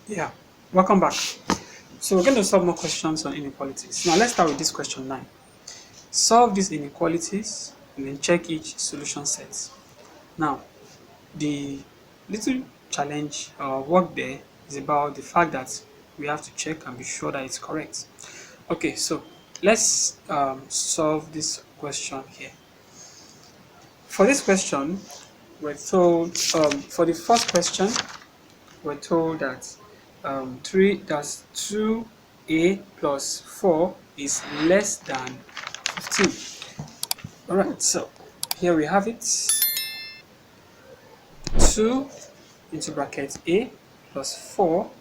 Yeah, welcome back. So we're going to solve more questions on inequalities. Now let's start with this question 9. Solve these inequalities and then check each solution set. Now, the little challenge or work there is about the fact that we have to check and be sure that it's correct. Okay, so let's solve this question here. For this question, we're told for the first question, we're told that 2a plus 4 is less than 15. All right, so here we have it. 2 into bracket a plus 4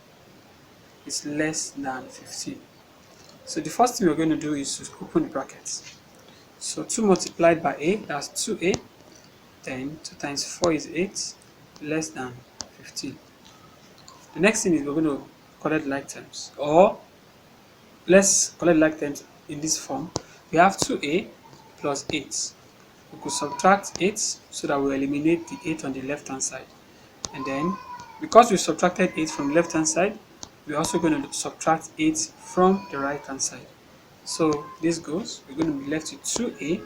is less than 15. So the first thing we're going to do is to open the brackets. So 2 multiplied by a, that's 2a, then 2 times 4 is 8, less than 15. The next thing is we're going to collect like terms, or let's collect like terms in this form. We have 2a plus 8. We could subtract 8 so that we eliminate the 8 on the left hand side. And then, because we subtracted 8 from the left hand side, we're also going to subtract 8 from the right hand side. So this goes, we're going to be left with 2a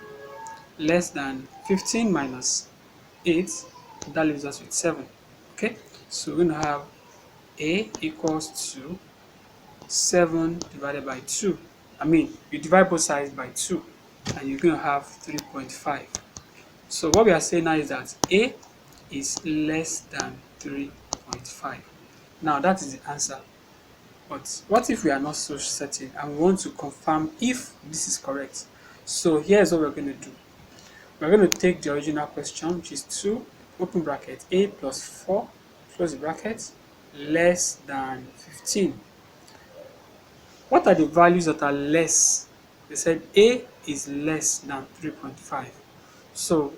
less than 15 minus 8, that leaves us with 7. Okay, so we're going to have a equals to 7 divided by 2. I mean, you divide both sides by 2 and you're going to have 3.5. So what we are saying now is that a is less than 3.5. Now that is the answer. But what if we are not so certain and we want to confirm if this is correct? So here's what we're going to do. We're going to take the original question, which is 2, open bracket, a plus 4, close the bracket, less than 15. What are the values that are less? They said a is less than 3.5. So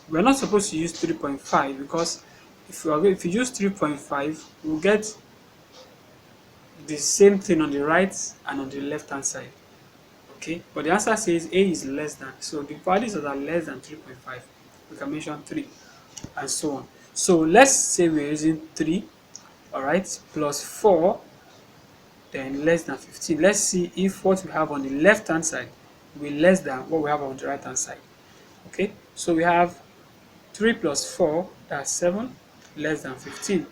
we're not supposed to use 3.5 because if you use 3.5, we'll get the same thing on the right and on the left hand side. Okay, but the answer says a is less than. So the values that are less than 3.5, we can mention 3 and so on. So let's say we're using 3, all right, plus 4, then less than 15. Let's see if what we have on the left hand side will be less than what we have on the right hand side. Okay, so we have 3 plus 4, that's 7, less than 15.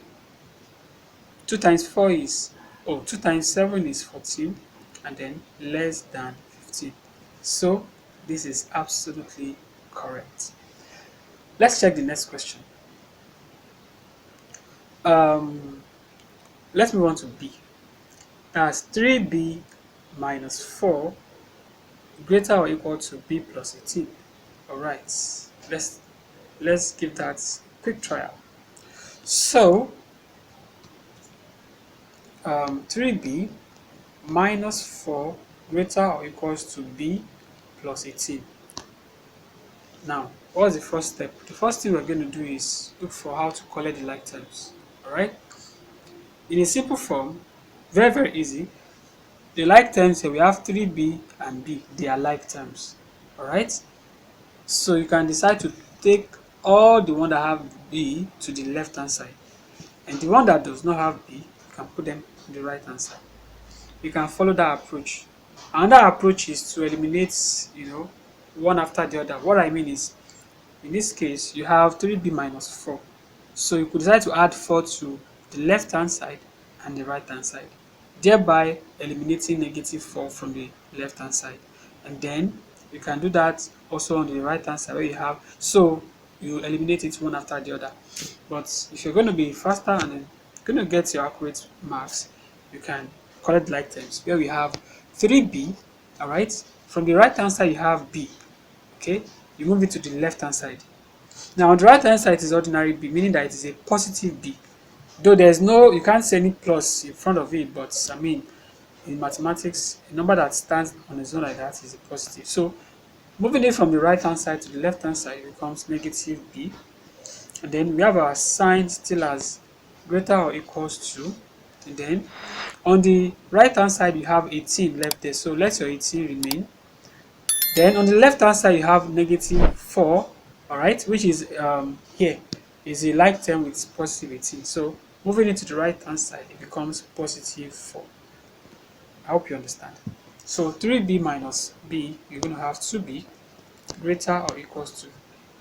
2 times 4 is, 2 times 7 is 14, and then less than 15. So this is absolutely correct. Let's check the next question. Um, let's move on to B. That's 3b minus 4 greater or equal to b plus 18. All right, let's give that a quick trial. So 3b minus 4 greater or equals to b plus 18. Now, what's the first step? The first thing we're going to do is look for how to collect the like terms. All right. In a simple form, very very easy. The like terms here we have 3b and b. They are like terms. All right. So you can decide to take all the one that have b to the left hand side, and the one that does not have b, you can put them to the right hand side. You can follow that approach. Another approach is to eliminate, one after the other. What I mean is, in this case, you have 3b minus 4. So you could decide to add 4 to the left hand side and the right hand side, thereby eliminating negative 4 from the left hand side. And then you can do that also on the right hand side where you have, so you eliminate it one after the other. But if you're going to be faster and then going to get your accurate marks, you can collect like terms where we have 3b, all right. From the right hand side you have b, okay. You move it to the left hand side. Now on the right hand side it is ordinary b, meaning that it is a positive b. Though there's no, you can't say any plus in front of it, but I mean, in mathematics, a number that stands on its own like that is a positive. So moving it from the right hand side to the left hand side becomes negative b. And then we have our sign still as greater or equals to. And then on the right hand side you have 18 left there, so let your 18 remain. Then on the left hand side you have negative 4, all right, which is here is a like term with positive 18. So Moving into the right hand side, it becomes positive 4. I hope you understand. So 3b minus b, you're going to have 2b greater or equals to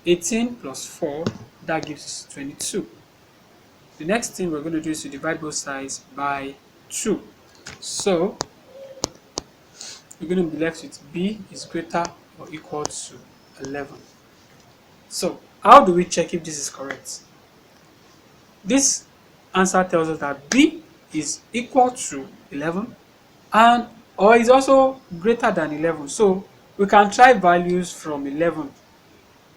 18 plus 4, that gives us 22. The next thing we're going to do is to divide both sides by 2. So you're going to be left with b is greater or equal to 11. So how do we check if this is correct? This answer tells us that b is equal to 11 and or is also greater than 11. So we can try values from 11,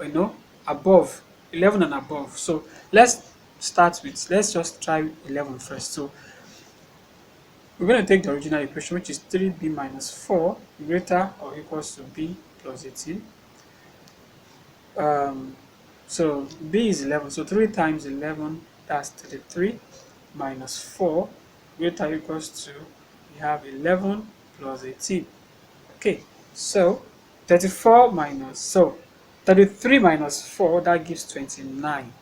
you know, above 11 and above. So let's just try 11 first. So we're going to take the original equation, which is 3b minus 4 greater or equals to b plus 18. Um, so b is 11. So 3 times 11, that's 33 minus 4 greater or equals to, we have 11 plus 18. Okay, so 33 minus 4, that gives 29.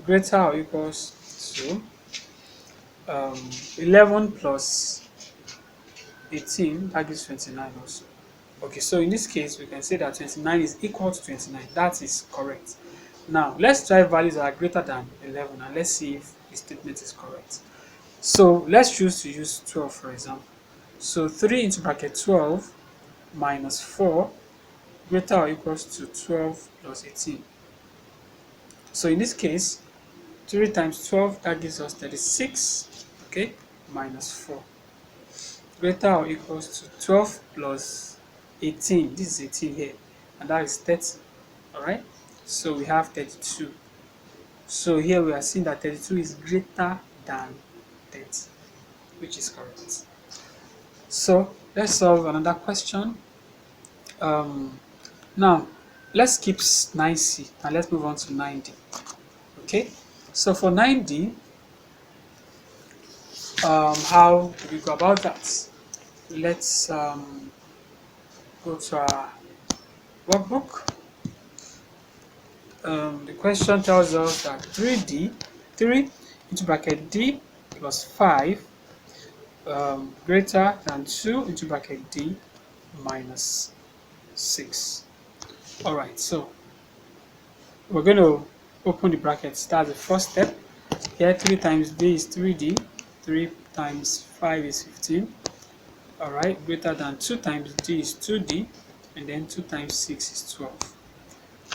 Greater or equals to 11 plus 18, that gives 29 also. Okay, so in this case, we can say that 29 is equal to 29. That is correct. Now, let's try values that are greater than 11 and let's see if the statement is correct. So, let's choose to use 12 for example. So, 3 into bracket 12 minus 4 greater or equals to 12 plus 18. So, in this case, 3 times 12, that gives us 36, okay, minus 4 greater or equals to 12 plus 18. This is 18 here, and that is 30. All right, so we have 32. So here we are seeing that 32 is greater than 30, which is correct. So let's solve another question. Now let's skip 9c and let's move on to 9d. Okay, so for 9d, how do we go about that? Let's go to our workbook. The question tells us that 3 into bracket d plus 5 greater than 2 into bracket d minus 6. Alright, so we're going to open the brackets. That's the first step. Here 3 times d is 3d, 3 times 5 is 15. Alright, greater than 2 times d is 2d, and then 2 times 6 is 12.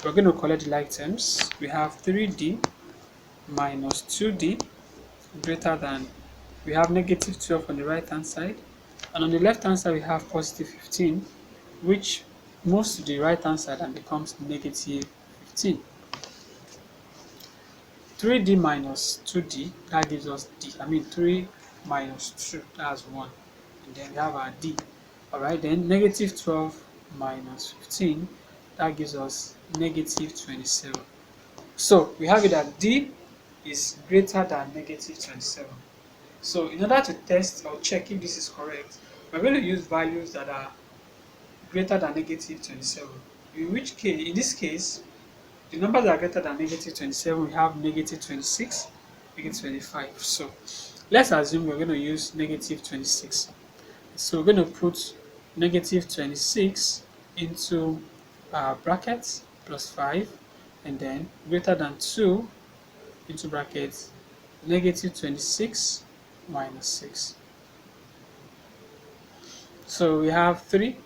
We're going to collect the like terms. We have 3d minus 2d greater than, we have negative 12 on the right hand side, and on the left hand side we have positive 15, which moves to the right hand side and becomes negative 15. 3d minus 2d, that gives us d. 3 minus 2, that's 1. And then we have our d. Alright, then negative 12 minus 15, that gives us negative 27. So we have it that d is greater than negative 27. So in order to test or check if this is correct, we're going to use values that are greater than negative 27. In this case, the numbers that are greater than negative 27, we have negative 26, negative 25. So let's assume we're going to use negative 26. So we're going to put negative 26 into brackets plus 5, and then greater than 2 into brackets negative 26 minus 6. So we have 3.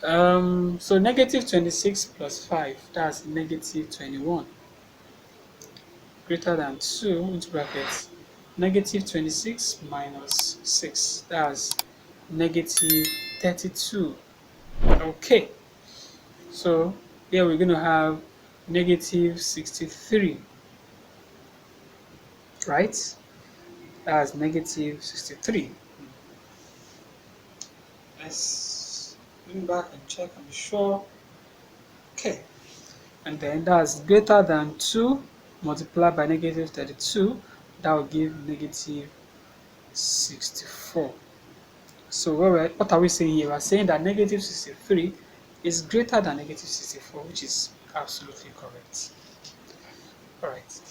So negative 26 plus 5, that's negative 21. Greater than 2 into brackets negative 26 minus 6, that's negative 32. Okay, so here we're going to have negative 63, right? That's negative 63. Let's bring back and check and be sure. Okay, and then that's greater than 2 multiplied by negative 32, that will give negative 64. So what are we saying here? We're saying that negative 63 is greater than negative 64, which is absolutely correct. Alright,